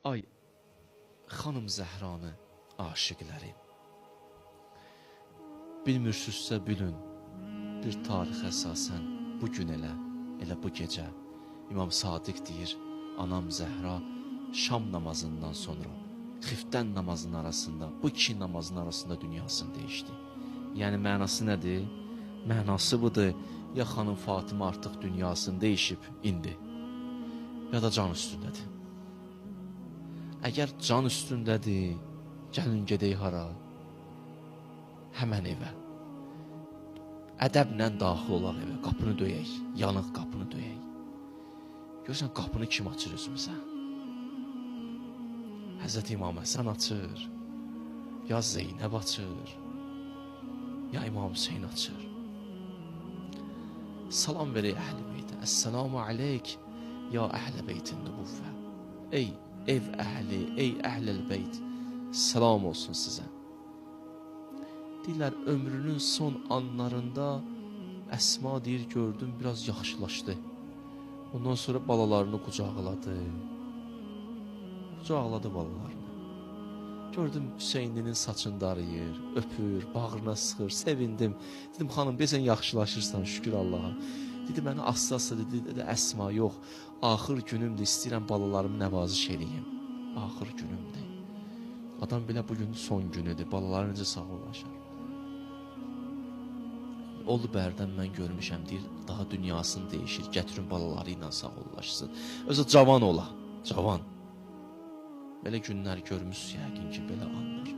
Ay, xanım Zəhranı aşiqlərim, bilmirsizsə bilin, bir tarix əsasən bu gün elə bu gecə İmam Sadiq deyir, anam Zəhra Şam namazından sonra xiftən namazının arasında, bu iki namazın arasında dünyasını dəyişdi. Yəni mənası nədir? Mənası budur, ya xanım Fatimə artıq dünyasını dəyişib indi, ya da can üstündədir. Əgər can üstündədir, gəlin gedək hara? Həmən evə. Ədəblə daxil olaq evə, qapını döyək, yanıq qapını döyək. Görürsən, qapını kim açır özümüzə? Həzrət İmam Həsən açır, ya Zeynəb açır, ya İmam Hüseyin açır. Salam verək əhl-i beytə. Əssəlamu aleyk, ya əhl-i beytin nübuvvə. Ey ev əhli, ey əhl-i beyt, salam olsun sizə. Deyirlər, ömrünün son anlarında Əsma deyir, gördüm, biraz yaxşılaşdı. Ondan sonra balalarını qucaqladı. Qucaqladı balalarını. Gördüm, Hüseyninin saçını darıyır, öpür, bağrına sıxır, sevindim. Dedim, xanım, sən yaxşılaşırsan, şükür Allaha. Dedi, mənə asla dedi, Əsma, yox, axır günümdür, istəyirəm balalarımı nəvaziş eləyim. Axır günümdür. Adam belə bugün son günüdür, balaları necə sağollaşar. Olub ərdən mən görmüşəm, deyir, daha dünyasını dəyişir, gətirin balaları ilə sağollaşsın. Özü cavan ola, cavan. Belə günlər görmüşsün, yəqin ki, belə anlar.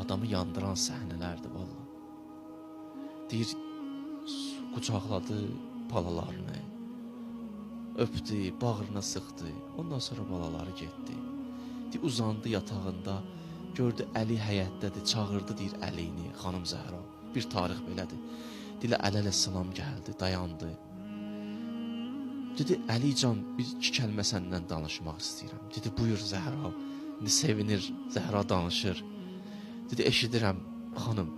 Adamı yandıran səhnələrdir, valla. Deyir, qucaqladı balalarını, öpdü, bağrına sıxdı, ondan sonra balaları getdi. Deyir, uzandı yatağında, gördü Əli həyətdədir, çağırdı, deyir, Əliyini, xanım Zəhra. Bir tarix belədir. Deyir, Əli əleyhissalam gəldi, dayandı. Dedi, Əlican, bir iki kəlmə səndən danışmaq istəyirəm. Dedi, buyur Zəhra. İndi sevinir, Zəhra danışır. Dedi, eşidirəm, xanım.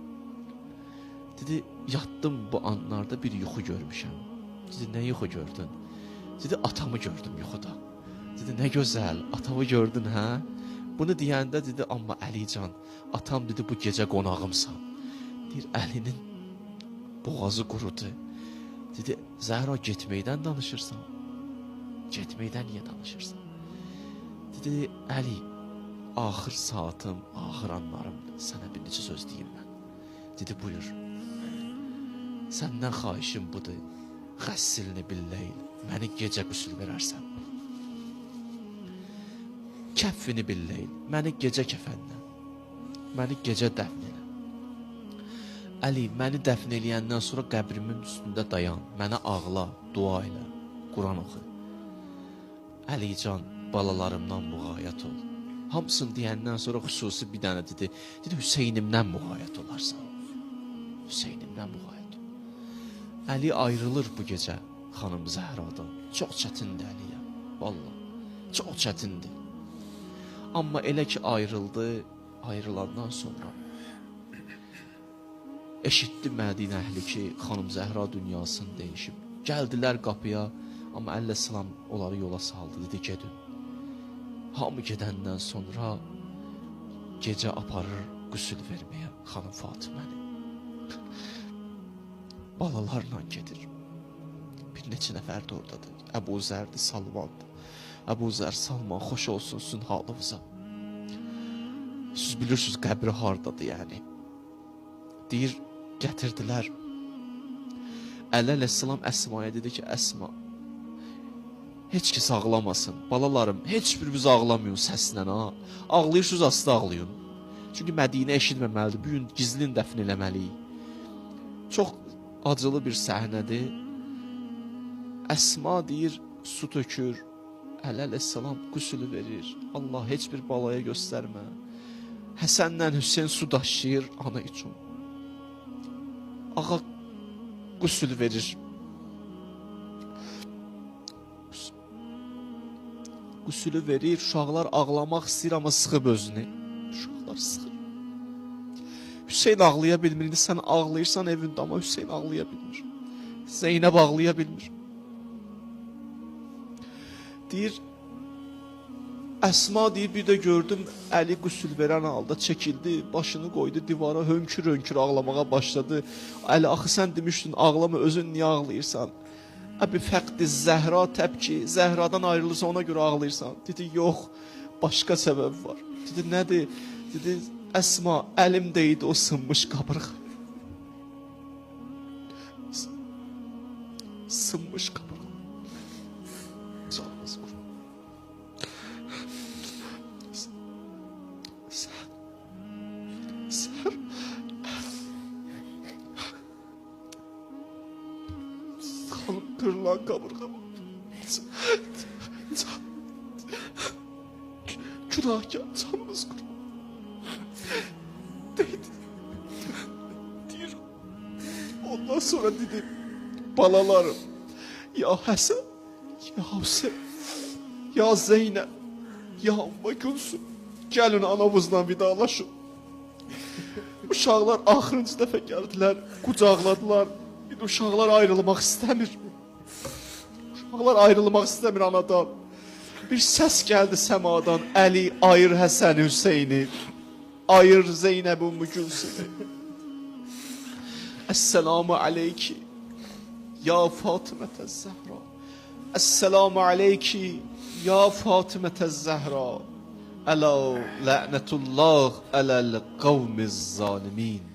Dedi, yatdım bu anlarda bir yuxu görmüşəm. Dedi, nə yuxu gördün? Dedi, atamı gördüm yuxuda. Dedi, nə gözəl, atamı gördün, hə? Bunu deyəndə dedi, amma Əlican, atam dedi, bu gecə qonağımsan. Deyir, Əlinin boğazı qurudu. Dedi, Zəhra, getməkdən danışırsan. Getməkdən niyə danışırsan? Dedi, Əli, axır saatım, axır anlarımdır. Sənə bir neçə söz deyim mən. Dedi, buyur. Səndən xahişim budur. Xəssilini billəyil. Məni gecə qüsül verərsən. Kəffini billəyil. Məni gecə kəfənlə. Məni gecə dəfn elə. Əli, məni dəfn eləyəndən sonra qəbrimin üstündə dayan. Mənə ağla, dua elə, Quran oxu. Əlican, balalarımdan müğayət ol. Hamısını deyəndən sonra xüsusi bir dənə dedi. Dedi, Hüseynimdən müğayət olarsan. Hüseynimdən müğayət ol. Əli ayrılır bu gecə xanım Zəhradan. Çox çətindir Əliyə. Vallahi, çox çətindir. Amma elə ki ayrıldı, ayrılandan sonra eşitdi Mədinə əhli ki, xanım Zəhra dünyasını dəyişib. Gəldilər qapıya, amma əleyhissalam onları yola saldı, dedi, gedin. Hamı gedəndən sonra gecə aparır qüsül verməyə xanım Fatiməni. Balalarla gedir. Bir neçə nəfər də oradadır. Əbu Zərdir, Salmandır. Əbu Zər, Salman, xoş olsun sizin halınıza. Siz bilirsiniz, qəbri hardadır yəni. Deyir, gətirdilər. Əleyhissalam Əsmaya dedi ki, Əsma, heç kəs ağlamasın. Balalarım, heç birimiz ağlamıyın səslə, ha. Ağlayırsınız, aslı ağlayın. Çünki Mədinə eşitməməlidir. Bu gün gizlin dəfn eləməliyik. Çox acılı bir səhnədir. Əsma deyir, su tökür. Əleyhissalam qüsülü verir. Allah heç bir balaya göstərmə. Həsənlə Hüseyin su daşıyır ana üçün. Ağa qüsül verir. Qüsülü verir, uşaqlar ağlamaq istəyir, amma sıxıb özünü. Uşaqlar sıxır. Hüseyin ağlaya bilmir, sən ağlayırsan evində, amma Hüseyin ağlaya bilmir. Zeynəb ağlaya bilmir. Deyir, Əsma deyir, bir də gördüm Əli qüsül verən halda çəkildi, başını qoydu divara, hönkür-hönkür ağlamağa başladı. Əli, axı sən demişdin, ağlama, özün niyə ağlayırsan? Əbi fəqdi Zəhra təbki, Zəhradan ayrılırsa ona görə ağlayırsan. Dedi, yox, başqa səbəb var. Dedi, nədir? Dedi, Əsma, əlimdəydi o sınmış qabırğa. Sınmış qabırğa. Canımız qurur. Kırılan kaburga. Günahkar canımız kurban. Deydi. Deyir. Ondan sonra dedim. Balalarım. Ya Həsən. Ya Hüseyin. Ya Zeynəb. Ya Amma Gülsüm. Gəlin anamızla vidalaşın. Uşaqlar axırıncı dəfə gəldilər. Qucaqladılar. Bir uşaqlar ayrılmaq istəmir. Uşaqlar ayrılmaq istəmir anadan. Bir səs gəldi səmadan. Əli, ayır Həsən Hüseyni. Ayır Zeynəb Ümmü Gülsümü. Esselamu aleyki. Ya Fatımətə Zəhra. Esselamu aleyki. Ya Fatımətə Zəhra. Əla lə'nətullah ələl qavmiz zalimin.